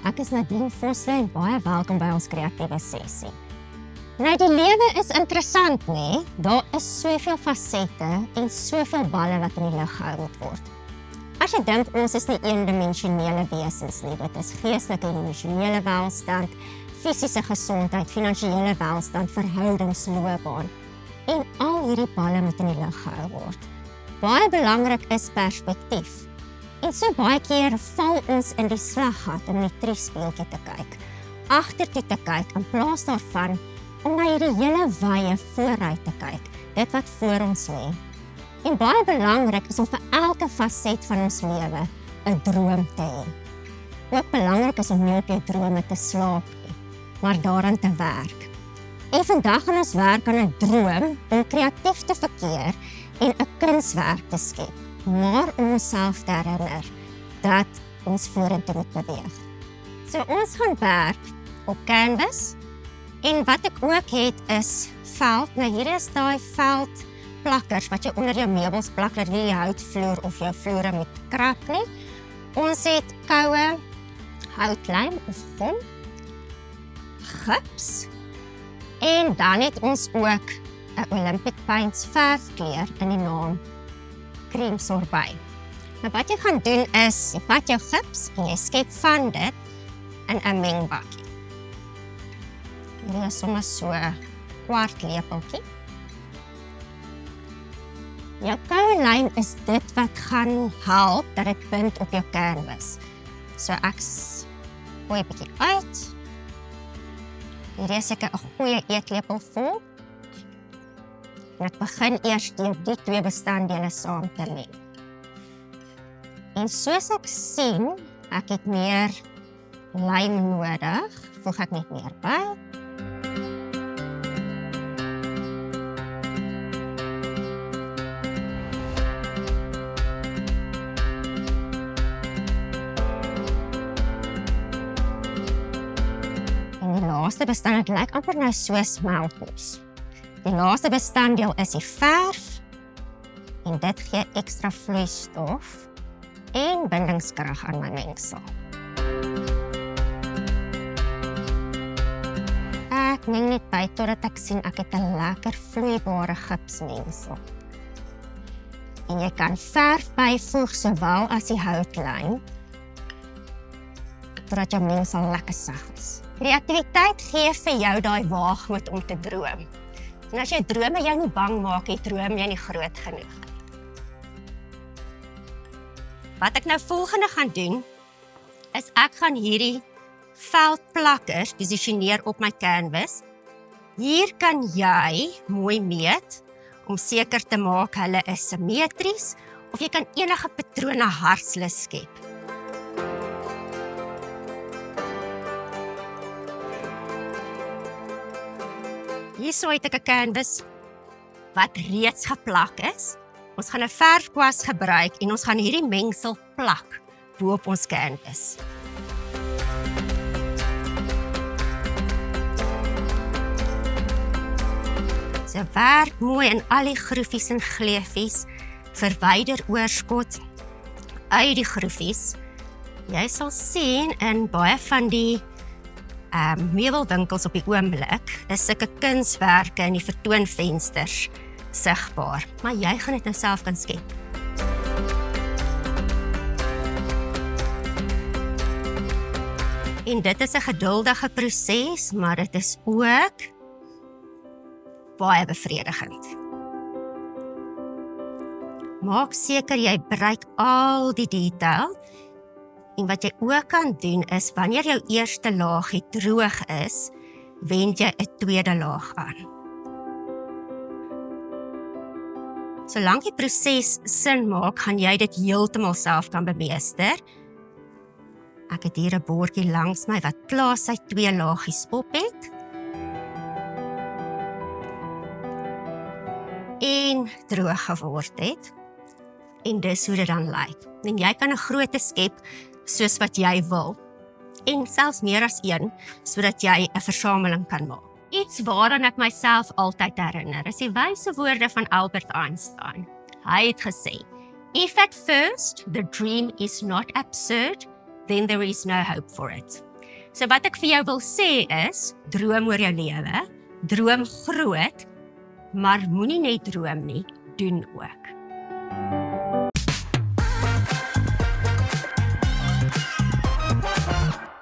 Ek is Nadine Vosloo en baie welkom by ons kreatiewe sessie. Nou die lewe is interessant, nee? Daar is soveel fasette en soveel balle wat in die lug gehou moet word. As jy dink ons is nie eendimensionele wesens nie, dit is geestelike en emosionele welstand, fisiese gesondheid, finansiële welstand, verhoudingsloopbaan. En al hierdie balle moet in die lug gehou word. Baie belangrik is perspektief. En so baie keer val ons in die slaggat om in die triespeeltjie te kyk, agtertoe te kyk in plaas daarvan om na hierdie hele wye vooruit te kyk, dit wat voor ons lê. En baie belangrik is om vir elke faset van ons lewe 'n droom te hê. Ook belangrik is om nie op jou drome te slaap nie, maar daaraan te werk. En vandag gaan ons werk aan 'n droom om kreatief te verkeer en 'n kunswerk te skep, maar om onsself te herinner dat ons vorentoe moet beweeg. So ons gaan werk op canvas en wat ek ook het is veld. Nou hier is daai veldplakkers wat jy onder jou meubels plak dat jy die houtvloer of jou vloere moet krap nie. Ons het koue houtlijm of gom, gips en dan het ons ook 'n Olympic Paints verfkleur in die naam Cream Sorbet. Nou wat jy gaan doen is, jy vat jou gips en jy skep van dit in 'n mengbakkie. Hier is sommer so 'n kwart lepeltjie. Jou koue lyn is dit wat gaan help dat dit bind op jou canvas. So ek gooi 'n bietjie uit. Hier is ek 'n goeie eetlepel vol. En ek begin eers deur die twee bestanddele saam te meng. En soos ek sien, ek het meer lym nodig, voeg ek net meer by. En die laaste bestanddeel lyk amper nou so smeltkos. Die laaste bestanddeel is die verf en dit gee ekstra vloeistof en bindingskrag aan my mengsel. Ek meng net by totdat ek sien ek het 'n lekker vloeibare gipsmengsel. En jy kan verf byvoeg sowel as die houtlyn totdat jou mengsel lekker sag is. Kreatiwiteit gee vir jou daai waagmoed om te droom. En as jou drome jou nie bang maak, droom jy nie groot genoeg. Wat ek nou volgende gaan doen, is ek gaan hierdie veldplakkers posisioneer op my canvas. Hier kan jy mooi meet, om seker te maak hulle is simmetries, of jy kan enige patrone hartslus skep. Hierso het ek 'n canvas wat reeds geplak is. Ons gaan 'n verfkwas gebruik en ons gaan hierdie mengsel plak bo op ons canvas. So werk mooi in al die groefies en gleefies, verwyder oorskot uit die groefies. Jy sal sien in baie van die meubelwinkels op die oomblik is sulke kunswerke in die vertoonvensters sigbaar, maar jy gaan dit nou self kan skep. En dit is 'n geduldige proses, maar dit is ook baie bevredigend. Maak seker jy bereik al die detail. En wat jy ook kan doen is, wanneer jou eerste laagie droog is, wend jy 'n tweede laag aan. Solank die proses sin maak, gaan jy dit heeltemal self kan bemeester. Ek het hier 'n bordjie langs my wat klaar sy 2 laagies op het. En droog geword het. En dis hoe dit dan lyk. En jy kan 'n grootte skep soos wat jy wil. En selfs meer as een, sodat jy 'n versameling kan maak. Iets waaraan ek myself altyd herinner, is die wyse woorde van Albert Einstein. Hy het gesê, "If at first the dream is not absurd, then there is no hope for it." So wat ek vir jou wil sê is, droom oor jou lewe, droom groot, maar moenie net droom nie, doen ook.